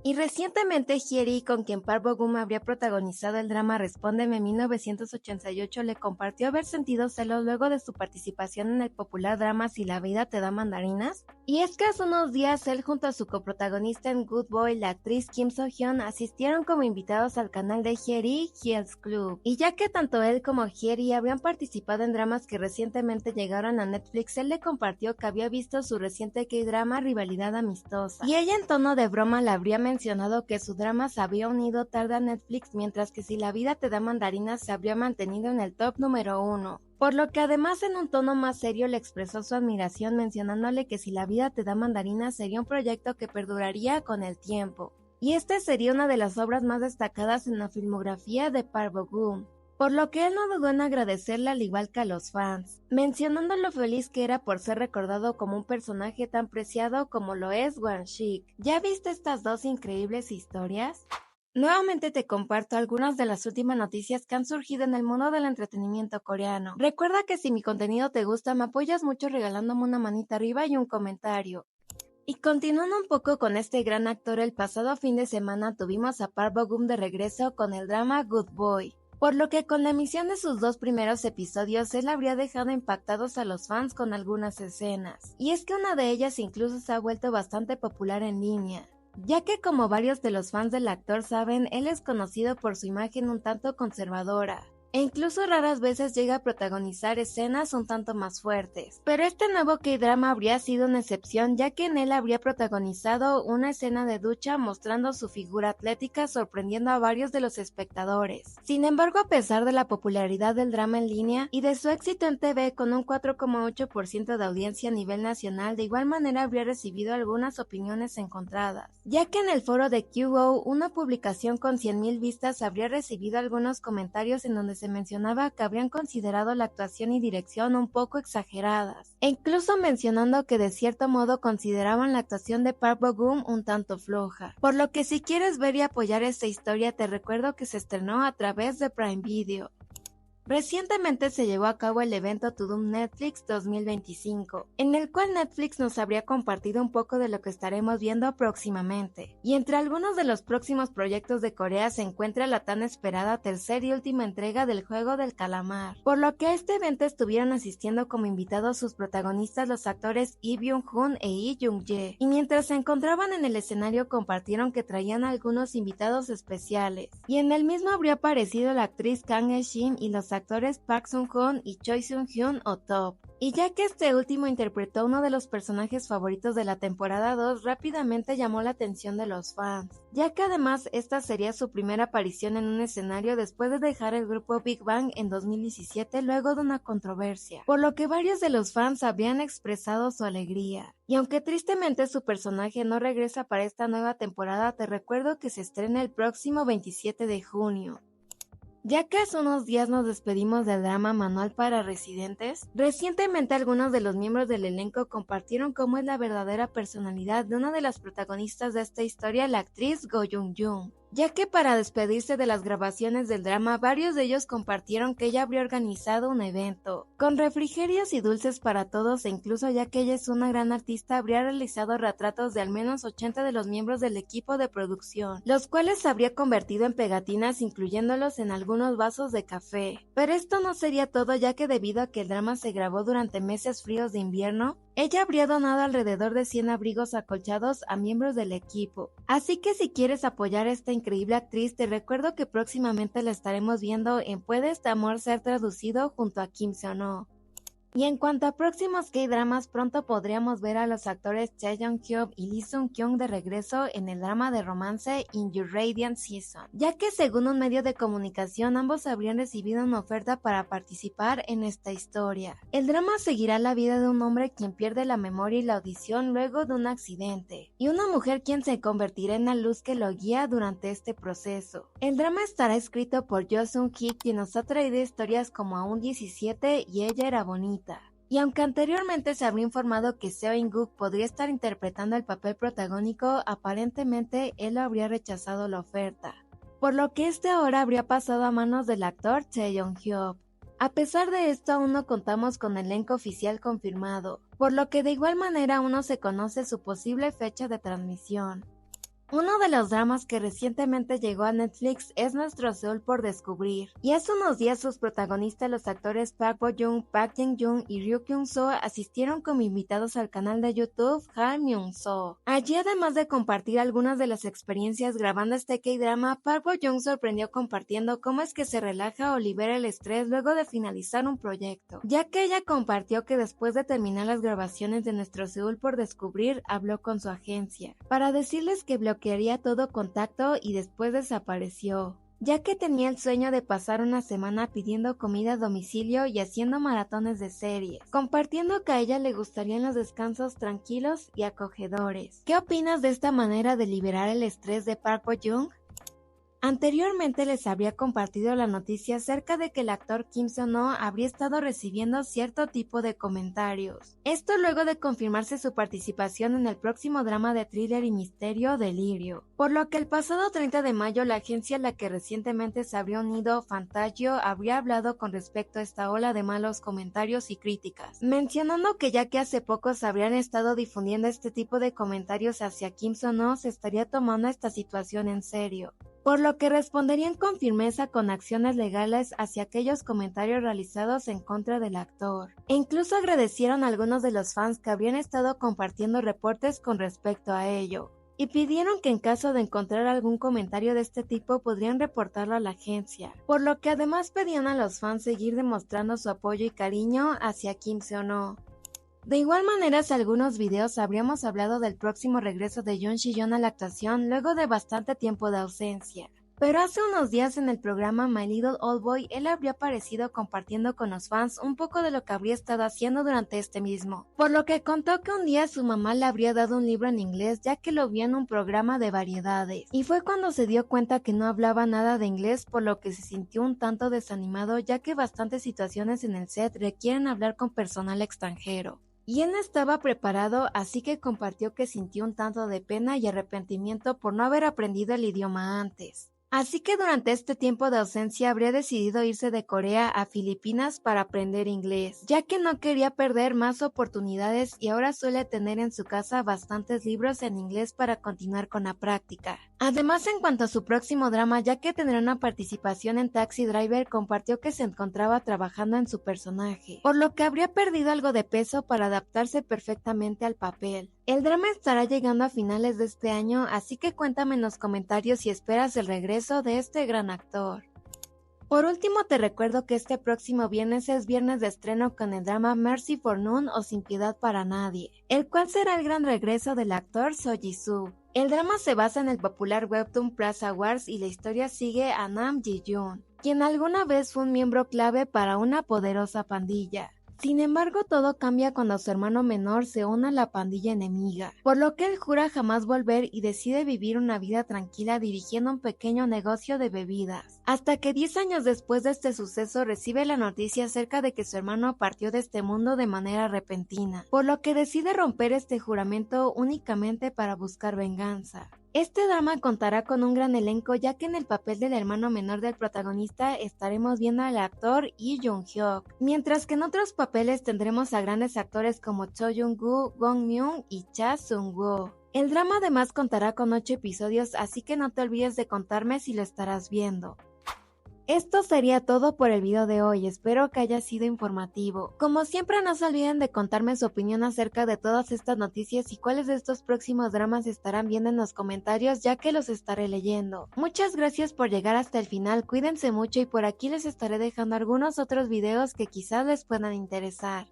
Y recientemente Hyeri, con quien Park Bo-gum habría protagonizado el drama Respóndeme en 1988, le compartió haber sentido celos luego de su participación en el popular drama Si la vida te da mandarinas. Y es que hace unos días él junto a su coprotagonista en Good Boy, la actriz Kim So-hyun, asistieron como invitados al canal de Hyeri, Hill's Club. Y ya que tanto él como Hyeri habrían participado en dramas que recientemente llegaron a Netflix, él le compartió que había visto su reciente K-drama Rivalidad Amistosa. Y ella en tono de broma le habría mencionado que su drama se había unido tarde a Netflix, mientras que Si la vida te da mandarinas se habría mantenido en el top número 1. Por lo que además en un tono más serio le expresó su admiración mencionándole que Si la vida te da mandarinas sería un proyecto que perduraría con el tiempo. Y esta sería una de las obras más destacadas en la filmografía de Park Bo-gum. Por lo que él no dudó en agradecerle al igual que a los fans, mencionando lo feliz que era por ser recordado como un personaje tan preciado como lo es Won-sik. ¿Ya viste estas dos increíbles historias? Nuevamente te comparto algunas de las últimas noticias que han surgido en el mundo del entretenimiento coreano. Recuerda que si mi contenido te gusta me apoyas mucho regalándome una manita arriba y un comentario. Y continuando un poco con este gran actor, el pasado fin de semana tuvimos a Park Bo-gum de regreso con el drama Good Boy. Por lo que con la emisión de sus 2 primeros episodios él habría dejado impactados a los fans con algunas escenas. Y es que una de ellas incluso se ha vuelto bastante popular en línea, ya que como varios de los fans del actor saben, él es conocido por su imagen un tanto conservadora. E incluso raras veces llega a protagonizar escenas un tanto más fuertes. Pero este nuevo K-drama habría sido una excepción, ya que en él habría protagonizado una escena de ducha mostrando su figura atlética sorprendiendo a varios de los espectadores. Sin embargo, a pesar de la popularidad del drama en línea y de su éxito en TV con un 4,8% de audiencia a nivel nacional, de igual manera habría recibido algunas opiniones encontradas, ya que en el foro de QO, una publicación con 100,000 vistas habría recibido algunos comentarios en donde se mencionaba que habrían considerado la actuación y dirección un poco exageradas, e incluso mencionando que de cierto modo consideraban la actuación de Park Bo-gum un tanto floja. Por lo que si quieres ver y apoyar esta historia te recuerdo que se estrenó a través de Prime Video. Recientemente se llevó a cabo el evento Tudum Netflix 2025, en el cual Netflix nos habría compartido un poco de lo que estaremos viendo próximamente. Y entre algunos de los próximos proyectos de Corea se encuentra la tan esperada tercera y última entrega del Juego del Calamar, por lo que a este evento estuvieron asistiendo como invitados sus protagonistas los actores Lee Byung-hun e Lee Jung-jae, y mientras se encontraban en el escenario compartieron que traían a algunos invitados especiales, y en el mismo habría aparecido la actriz Kang Hae-shin y los actores Park Sung-hoon y Choi Sung-hyun o Top. Y ya que este último interpretó uno de los personajes favoritos de la temporada 2, rápidamente llamó la atención de los fans, ya que además esta sería su primera aparición en un escenario después de dejar el grupo Big Bang en 2017 luego de una controversia, por lo que varios de los fans habían expresado su alegría. Y aunque tristemente su personaje no regresa para esta nueva temporada, te recuerdo que se estrena el próximo 27 de junio. Ya que hace unos días nos despedimos del drama Manual para Residentes, recientemente algunos de los miembros del elenco compartieron cómo es la verdadera personalidad de una de las protagonistas de esta historia, la actriz Go Jung-jung. Ya que para despedirse de las grabaciones del drama, varios de ellos compartieron que ella habría organizado un evento, con refrigerios y dulces para todos e incluso ya que ella es una gran artista, habría realizado retratos de al menos 80 de los miembros del equipo de producción, los cuales se habría convertido en pegatinas incluyéndolos en algunos vasos de café. Pero esto no sería todo, ya que debido a que el drama se grabó durante meses fríos de invierno, ella habría donado alrededor de 100 abrigos acolchados a miembros del equipo. Así que si quieres apoyar a esta increíble actriz, te recuerdo que próximamente la estaremos viendo en Puede este amor ser traducido junto a Kim Seon-ho. Y en cuanto a próximos K-dramas, pronto podríamos ver a los actores Chae Jong-hyuk y Lee Sung-kyung de regreso en el drama de romance In Your Radiant Season, ya que según un medio de comunicación ambos habrían recibido una oferta para participar en esta historia. El drama seguirá la vida de un hombre quien pierde la memoria y la audición luego de un accidente, y una mujer quien se convertirá en la luz que lo guía durante este proceso. El drama estará escrito por Jo Seung-hee, quien nos ha traído historias como Aún 17 y Ella era bonita. Y aunque anteriormente se habría informado que Seo In-guk podría estar interpretando el papel protagónico, aparentemente él lo habría rechazado la oferta, por lo que este ahora habría pasado a manos del actor Chae Jong-hyuk. A pesar de esto, aún no contamos con elenco oficial confirmado, por lo que de igual manera aún no se conoce su posible fecha de transmisión. Uno de los dramas que recientemente llegó a Netflix es Nuestro Seúl por descubrir, y hace unos días sus protagonistas, los actores Park Bo-young, Park Jae-young y Ryu Kyung-soo, asistieron como invitados al canal de YouTube Han Myung-soo. Allí, además de compartir algunas de las experiencias grabando este K-drama, Park Bo-young sorprendió compartiendo cómo es que se relaja o libera el estrés luego de finalizar un proyecto, ya que ella compartió que después de terminar las grabaciones de Nuestro Seúl por descubrir, habló con su agencia para decirles que bloquearía todo contacto y después desapareció, ya que tenía el sueño de pasar una semana pidiendo comida a domicilio y haciendo maratones de series, compartiendo que a ella le gustarían los descansos tranquilos y acogedores. ¿Qué opinas de esta manera de liberar el estrés de Park Bo-young? Anteriormente les habría compartido la noticia acerca de que el actor Kim Seon-ho habría estado recibiendo cierto tipo de comentarios. Esto luego de confirmarse su participación en el próximo drama de thriller y misterio Delirio. Por lo que el pasado 30 de mayo la agencia a la que recientemente se habría unido, Fantagio, habría hablado con respecto a esta ola de malos comentarios y críticas, mencionando que ya que hace poco se habrían estado difundiendo este tipo de comentarios hacia Kim Seon-ho, se estaría tomando esta situación en serio, por lo que responderían con firmeza con acciones legales hacia aquellos comentarios realizados en contra del actor. E incluso agradecieron a algunos de los fans que habrían estado compartiendo reportes con respecto a ello, y pidieron que en caso de encontrar algún comentario de este tipo podrían reportarlo a la agencia, por lo que además pedían a los fans seguir demostrando su apoyo y cariño hacia Kim Seon-ho. De igual manera, en algunos videos habríamos hablado del próximo regreso de Yoon Si-yeon a la actuación luego de bastante tiempo de ausencia. Pero hace unos días en el programa My Little Old Boy, él habría aparecido compartiendo con los fans un poco de lo que habría estado haciendo durante este mismo, por lo que contó que un día su mamá le habría dado un libro en inglés ya que lo vio en un programa de variedades, y fue cuando se dio cuenta que no hablaba nada de inglés, por lo que se sintió un tanto desanimado ya que bastantes situaciones en el set requieren hablar con personal extranjero. Y él no estaba preparado, así que compartió que sintió un tanto de pena y arrepentimiento por no haber aprendido el idioma antes. Así que durante este tiempo de ausencia habría decidido irse de Corea a Filipinas para aprender inglés, ya que no quería perder más oportunidades y ahora suele tener en su casa bastantes libros en inglés para continuar con la práctica. Además, en cuanto a su próximo drama, ya que tendrá una participación en Taxi Driver, compartió que se encontraba trabajando en su personaje, por lo que habría perdido algo de peso para adaptarse perfectamente al papel. El drama estará llegando a finales de este año, así que cuéntame en los comentarios si esperas el regreso de este gran actor. Por último, te recuerdo que este próximo viernes es viernes de estreno con el drama Mercy for None o Sin Piedad para Nadie, el cual será el gran regreso del actor Seo Ji-soo. El drama se basa en el popular webtoon Plaza Wars y la historia sigue a Nam Ji-yoon, quien alguna vez fue un miembro clave para una poderosa pandilla. Sin embargo, todo cambia cuando su hermano menor se une a la pandilla enemiga, por lo que él jura jamás volver y decide vivir una vida tranquila dirigiendo un pequeño negocio de bebidas. Hasta que 10 años después de este suceso recibe la noticia acerca de que su hermano partió de este mundo de manera repentina, por lo que decide romper este juramento únicamente para buscar venganza. Este drama contará con un gran elenco, ya que en el papel del hermano menor del protagonista estaremos viendo al actor Lee Jung-hyuk, mientras que en otros papeles tendremos a grandes actores como Cho Jung-woo, Gong Myung y Cha Sung-woo. El drama además contará con 8 episodios, así que no te olvides de contarme si lo estarás viendo. Esto sería todo por el video de hoy, espero que haya sido informativo. Como siempre, no se olviden de contarme su opinión acerca de todas estas noticias y cuáles de estos próximos dramas estarán viendo en los comentarios, ya que los estaré leyendo. Muchas gracias por llegar hasta el final, cuídense mucho y por aquí les estaré dejando algunos otros videos que quizás les puedan interesar.